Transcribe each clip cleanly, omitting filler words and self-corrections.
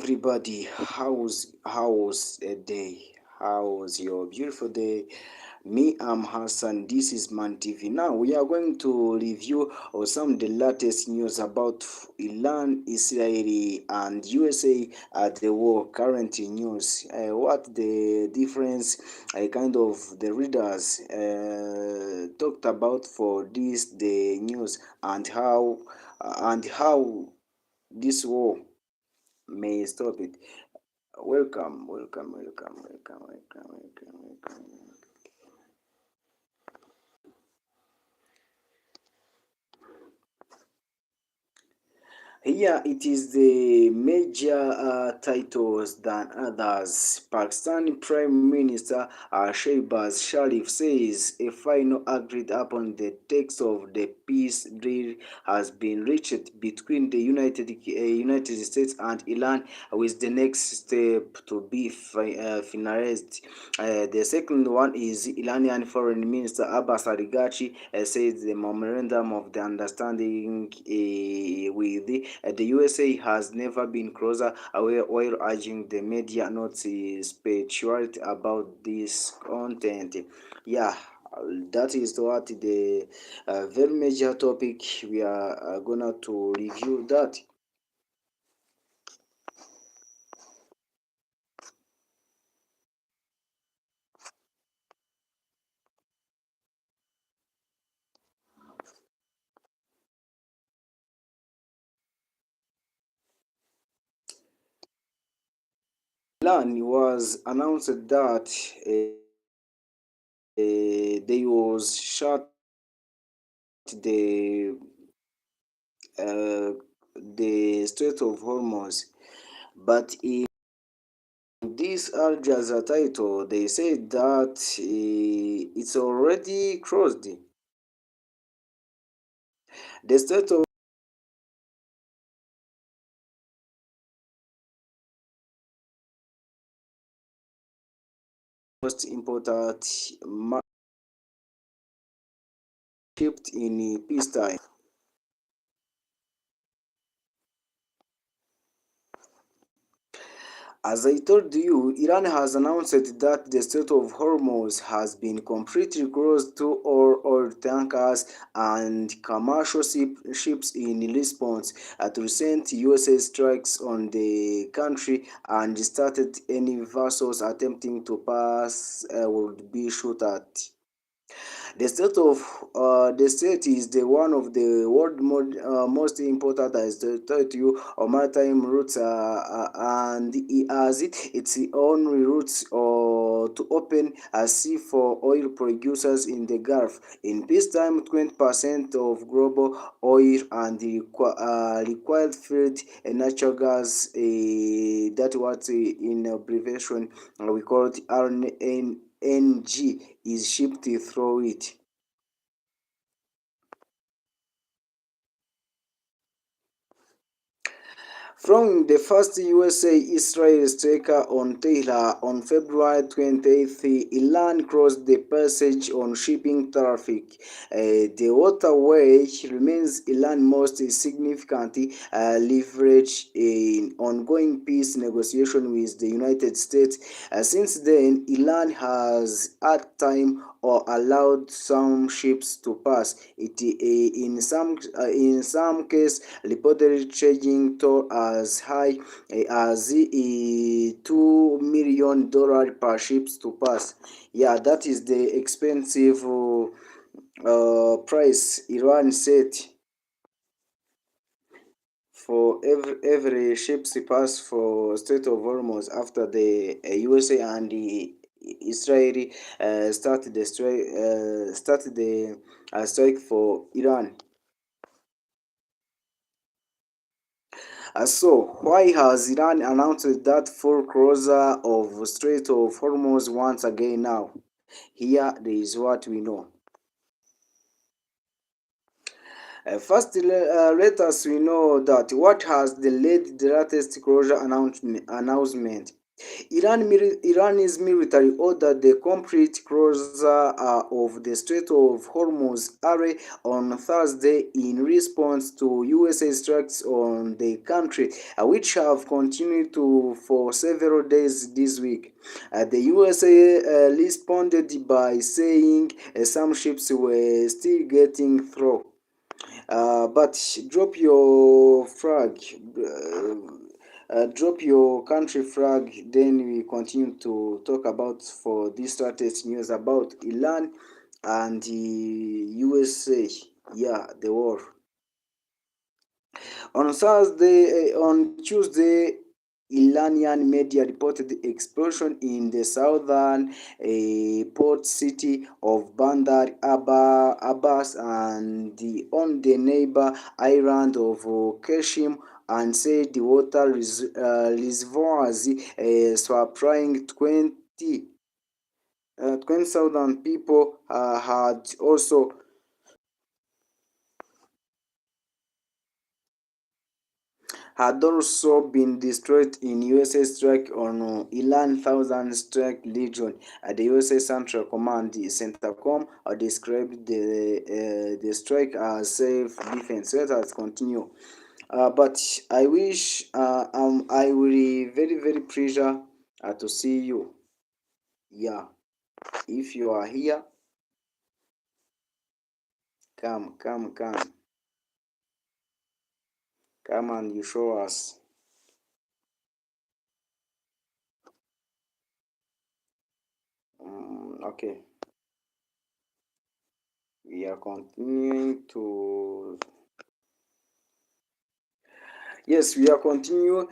everybody. How's a day? How's your beautiful day? Me, I'm Hassan. This is Man TV. Now we are going to review some of the latest news about Iran, Israel, and USA at the war. Current news. What the difference? Kind of the readers talked about for this the news and how this war may stop it. Welcome. Here it is the major titles than others. Pakistani Prime Minister Shehbaz Sharif says a final agreed upon the text of the peace deal has been reached between the United States and Iran, with the next step to be finalized. The second one is Iranian Foreign Minister Abbas Araghchi says the memorandum of the understanding with the USA has never been closer, while urging the media not to speculate about this content. Yeah, that is what the very major topic we are gonna to review that. Iran was announced that they was shut the uh, the Strait of Hormuz, but in this Al Jazeera title, they said that it's already crossed. The Strait of most important shipped in peacetime. As I told you, Iran has announced that the Strait of Hormuz has been completely closed to all oil tankers and commercial ships in response to recent US strikes on the country, and started any vessels attempting to pass would be shot at. The state is the one of the world most important as the third you or maritime routes, and it has its own routes or to open a sea for oil producers in the Gulf. In peacetime, 20% of global oil and the required field natural gas, that what in abbreviation we call it RNG, is shipped through it. From the first USA-Israel strike on Tehran on February 28th, Iran closed the passage on shipping traffic. The waterway remains Iran's most significant leverage in ongoing peace negotiations with the United States. Since then, Iran has had time or allowed some ships to pass. In some cases, reportedly charging toll as high as $2 million per ships to pass. Yeah, that is the expensive price Iran set for every ships pass for Strait of Hormuz after the USA and the Israeli started the strike for Iran. So, why has Iran announced that full closure of Strait of Hormuz once again now? Here there is what we know. First, let us we know that what has delayed the latest closure announcement. Iran's military ordered the complete closure of the Strait of Hormuz area on Thursday in response to USA strikes on the country, which have continued for several days this week. The USA responded by saying some ships were still getting through. But drop your flag. Drop your country flag, then we continue to talk about for this latest news about Iran and the USA. Yeah, the war. On Tuesday, Iranian media reported the explosion in the southern port city of Bandar Abbas and on the neighbor island of Kashim, and said the water reservoirs supplying 20,000 people had also been destroyed in USA strike on Iran Thousand Strike Legion. The USA Central Command, the CENTCOM, described the strike as safe defense. Let us continue. But I will be very very pleasure to see you. Yeah, if you are here, come and you show us. Okay, we are continuing to. Yes, we are continuing.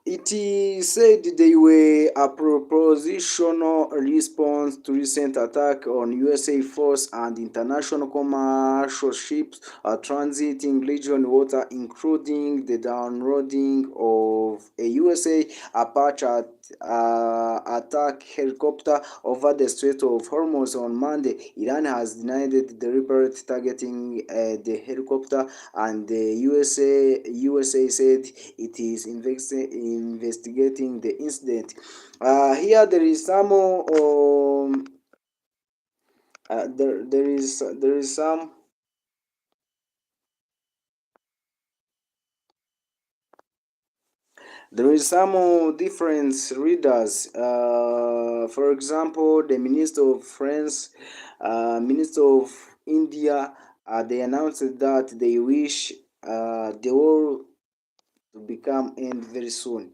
It is said they were a propositional response to recent attack on USA force and international commercial ships transiting region water, including the downloading of a USA Apache attack helicopter over the Strait of Hormuz on Monday. Iran has denied deliberate targeting the helicopter, and the USA said it is investigating the incident. Here there is some there is some There is some different readers. For example, the Minister of France, Minister of India, they announced that they wish the war to become end very soon.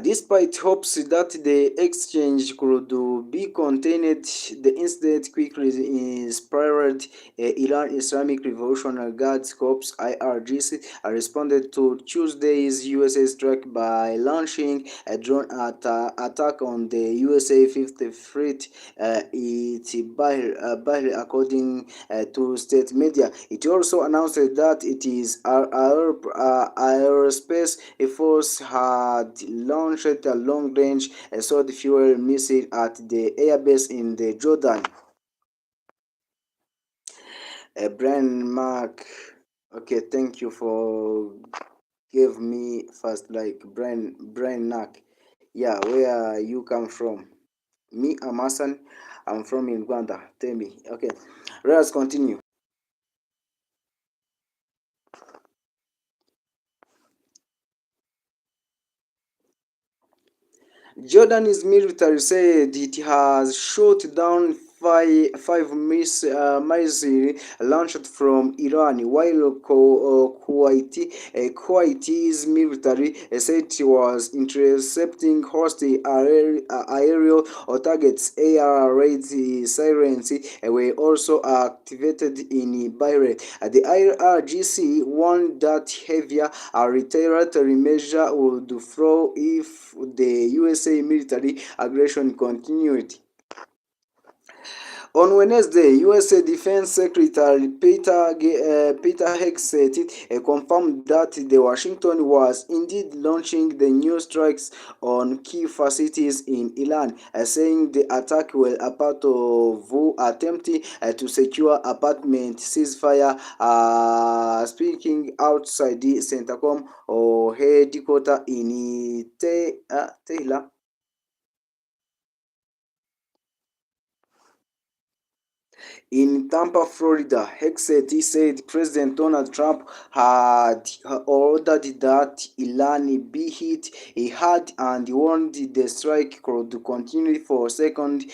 Despite hopes that the exchange could be contained, the incident quickly inspired Iran Islamic Revolutionary Guards Corps (IRGC) responded to Tuesday's USA strike by launching a drone attack on the USA Fifth Fleet Bahr, according to state media. It also announced that it is aerospace force had launched a long-range assault fuel missile at the airbase in the Jordan. Brian Mark, okay, thank you for give me first like Brian Mark. Yeah, where you come from? Me, I'm Hassan. I'm from in Rwanda. Tell me. Okay, let us continue. Jordan's military said it has shot down five missiles launched from Iran, while Kuwait's military said it was intercepting hostile aerial or targets. Air raid sirens were also activated in Bahrain. The IRGC warned that heavier retaliatory measure would follow if the USA military aggression continued. On Wednesday, USA Defense Secretary Peter Hegseth confirmed that the Washington was indeed launching the new strikes on key facilities in Iran, saying the attack were a part of attempting to secure apartment ceasefire. Speaking outside the Centacom or headquarters in Tehran. In Tampa, Florida, Hexet said President Donald Trump had ordered that Iran be hit hard and warned the strike could continue for a second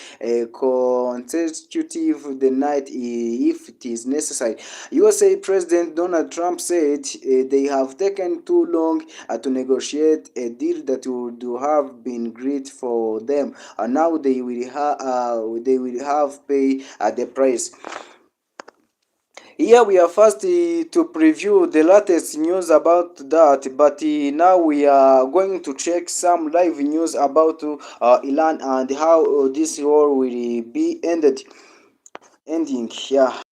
consecutive the night if it is necessary. USA President Donald Trump said they have taken too long to negotiate a deal that would have been great for them, and now they will have pay the price. Here we are first to preview the latest news about that, but now we are going to check some live news about Iran and how this war will be ending. Yeah,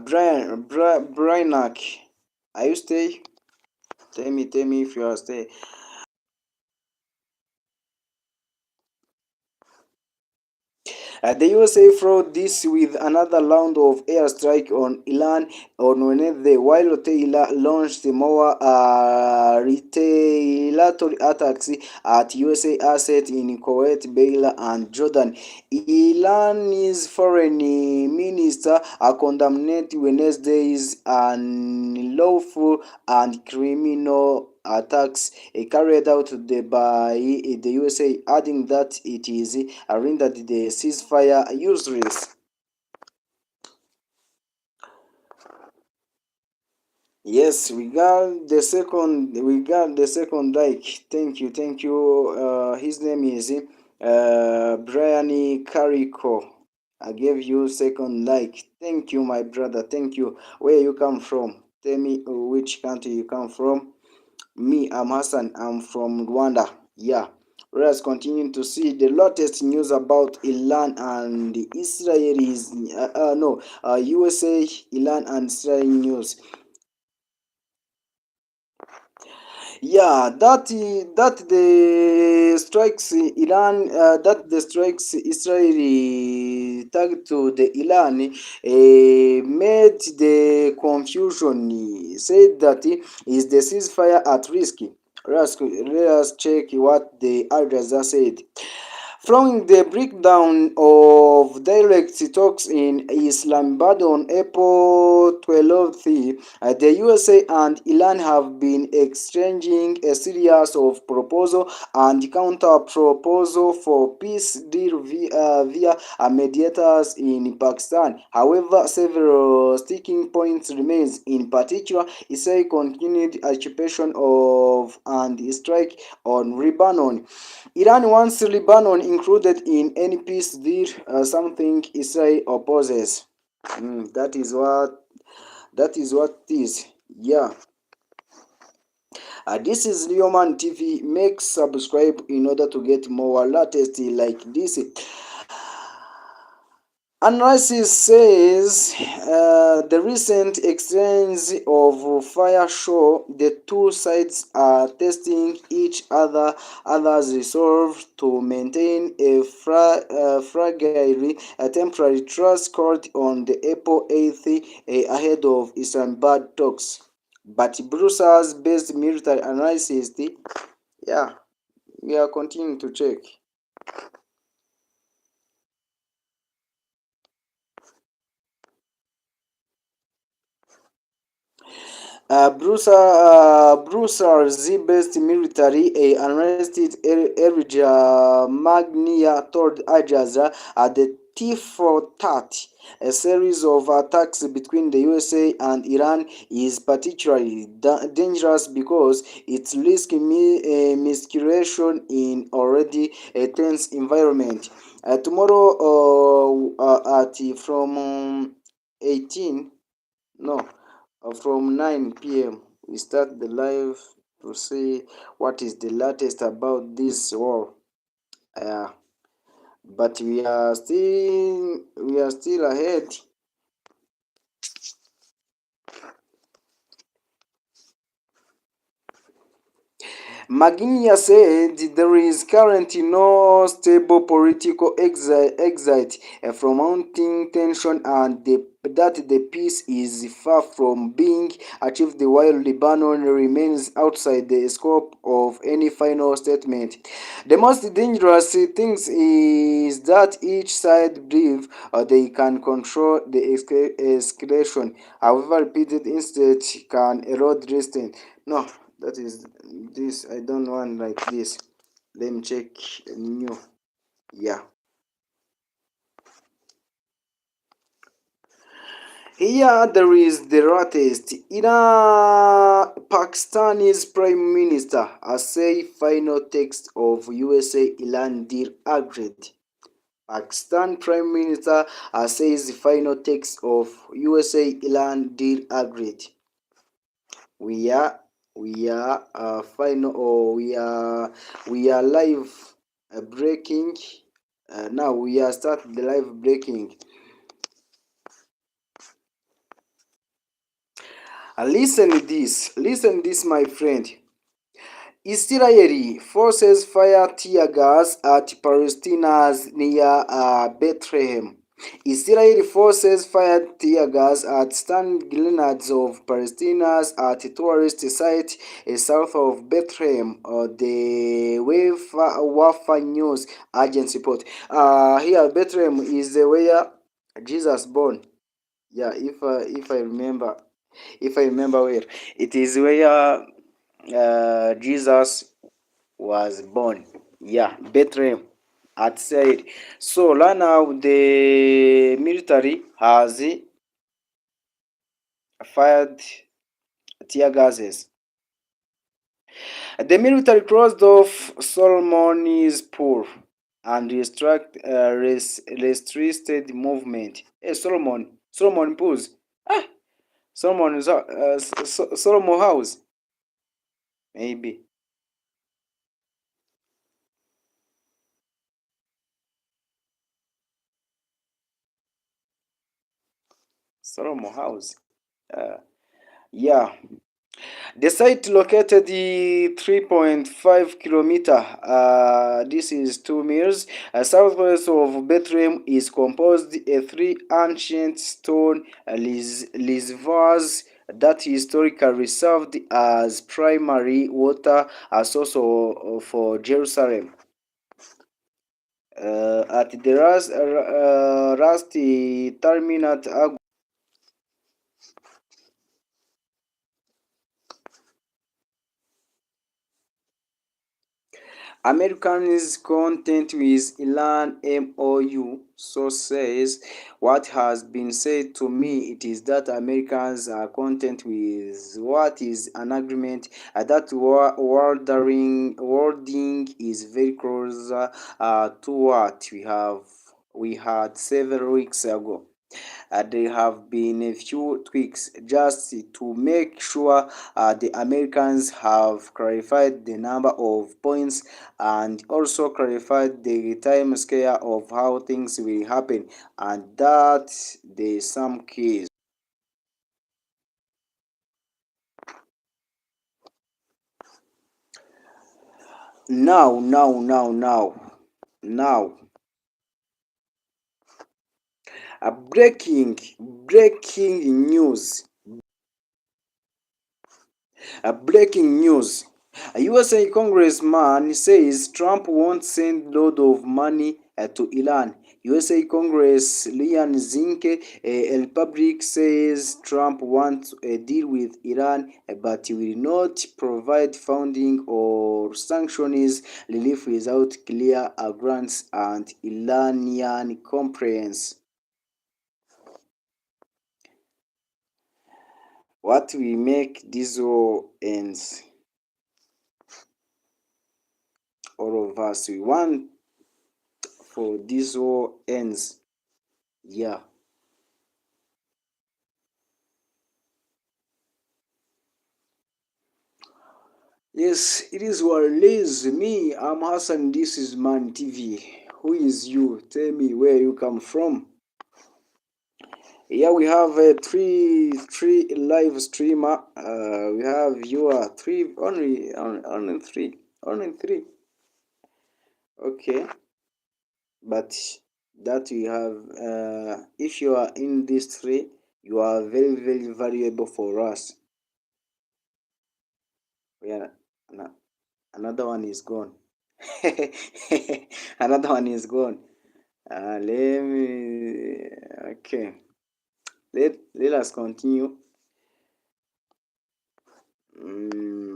Brian, are you stay? Tell me if you are stay. The USA followed this with another round of airstrike on Iran on Wednesday, while Tehran launched more retaliatory attacks at USA assets in Kuwait, Bahrain, and Jordan. Iran's foreign minister condemned Wednesday's unlawful and criminal attacks carried out by the USA, adding that it is rendered the ceasefire useless. Yes, we got the second like. Thank you. His name is Brian Carico. I gave you second like. Thank you, my brother. Thank you. Where you come from? Tell me which country you come from. Me, I'm Hassan. I'm from Rwanda. Yeah. Let's continue to see the latest news about Iran and the Israelis. No, USA, Iran and Israel news. Yeah, that the strikes Iran, that the strikes Israeli tag to the Iran made the confusion. Said that is the ceasefire at risk. Let us check what the Al Jazeera said. Following the breakdown of direct talks in Islamabad on April 12th, the USA and Iran have been exchanging a series of proposal and counter-proposal for peace deal via mediators in Pakistan. However, several sticking points remains. In particular, Israel continued occupation of and strike on Lebanon. Iran wants Lebanon included in any peace deal, something Israel opposes. That is what it is. Yeah. This is Leoman TV. Make subscribe in order to get more latest like this. Analysis says the recent exchange of fire show the two sides are testing each other's resolve to maintain a fragile temporary trust called on the April 8th ahead of Islamabad talks. But Brussels-based military analysis, yeah, we are continuing to check. Brussels-based military arrested Elijah Magnia told Al Jazeera at the T430. A series of attacks between the USA and Iran is particularly dangerous because it risks miscalculation in already a tense environment. Tomorrow at from 18 no from 9 p.m. we start the live to see what is the latest about this war. uh, but we are still ahead. Magnier said there is currently no stable political exit from mounting tension and that the peace is far from being achieved while Lebanon remains outside the scope of any final statement. The most dangerous thing is that each side believes they can control the escalation. However, repeated instead can erode restraint. No, that is this. I don't want like this. Let me check new. Yeah. Here there is the latest. Pakistani's Prime Minister say final text of USA-Iran deal agreed. Pakistan Prime Minister says final text of USA-Iran deal agreed. We are final or we are live breaking. Now we are start the live breaking. Listen this, my friend. Israeli forces fire tear gas at Palestinians near Bethlehem. Israeli forces fired tear gas at stand grenades of Palestinians at a tourist site south of Bethlehem. The Wafa News Agency report. Here, Bethlehem is where Jesus born. Yeah, if I remember where it is where Jesus was born. Yeah, Bethlehem at said. So now the military has fired tear gases. The military closed off Solomon's pool and restricted movement. Hey, Solomon pools. Ah, Solomon house. Maybe Solomon house. Yeah. The site located the 3.5 kilometer, this is 2 miles, southwest of Bethlehem is composed of three ancient stone reservoirs that historically served as primary water source for Jerusalem. At the Rusty Terminat Americans content with Iran MOU, so says what has been said to me it is that Americans are content with what is an agreement that wording is very close to what we had several weeks ago. There have been a few tweaks just to make sure the Americans have clarified the number of points and also clarified the time scale of how things will happen and that there's some keys. Now, a breaking news. A USA congressman says Trump won't send load of money to Iran. USA Congress Lian Zinke, El Public says Trump wants a deal with Iran but will not provide funding or sanctions relief without clear grants and Iranian compliance. What will make this war ends? All of us we want for this war ends. Yeah. Yes, it is what it is. Me, I'm Hassan. This is Man TV. Who is you? Tell me where you come from. Yeah, we have three live streamer. We have viewer three only three. Okay, but that we have. If you are in these three, you are very valuable for us. Yeah, ano- another one is gone. Another one is gone. Let me. Okay. Let us continue. Mm,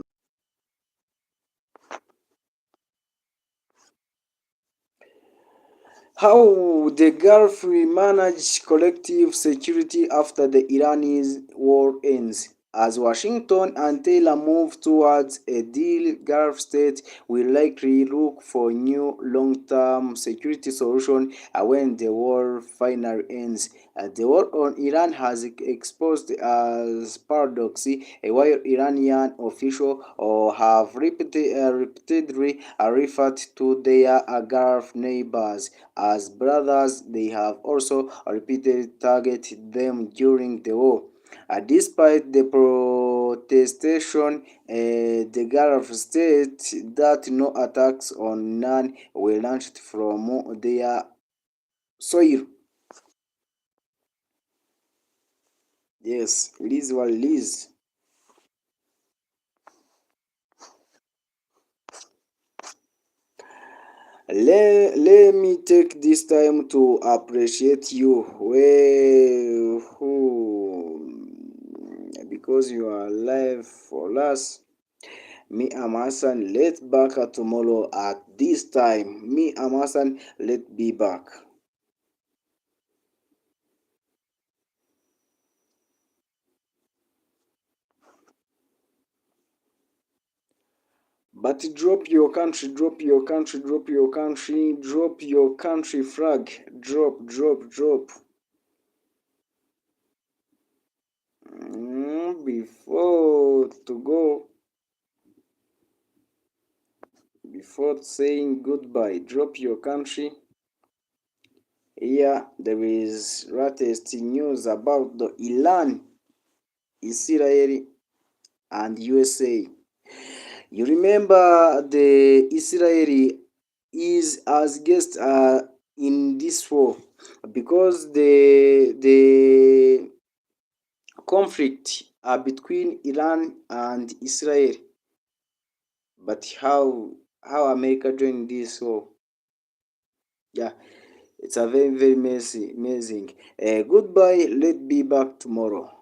how the Gulf will manage collective security after the Iranian war ends. As Washington and Taylor move towards a deal, Gulf states will likely look for new long-term security solution when the war finally ends. The war on Iran has exposed as paradox, while Iranian officials have repeatedly referred to their Gulf neighbors as brothers. They have also repeatedly targeted them during the war. Despite the protestation, the Gulf states that no attacks on none were launched from their soil. Yes, Liz was Liz. Let me take this time to appreciate you because you are alive for us. Me and Hassan, let's back at tomorrow at this time. Me and Hassan, let's be back. But drop your country flag. Drop. Before to go, before saying goodbye, drop your country. Here, there is latest news about the Iran, Israel, and USA. You remember the Israeli is as guest in this war because the conflict between Iran and Israel. But how America joined this war? Yeah, it's a very messy, amazing. Goodbye. Let's be back tomorrow.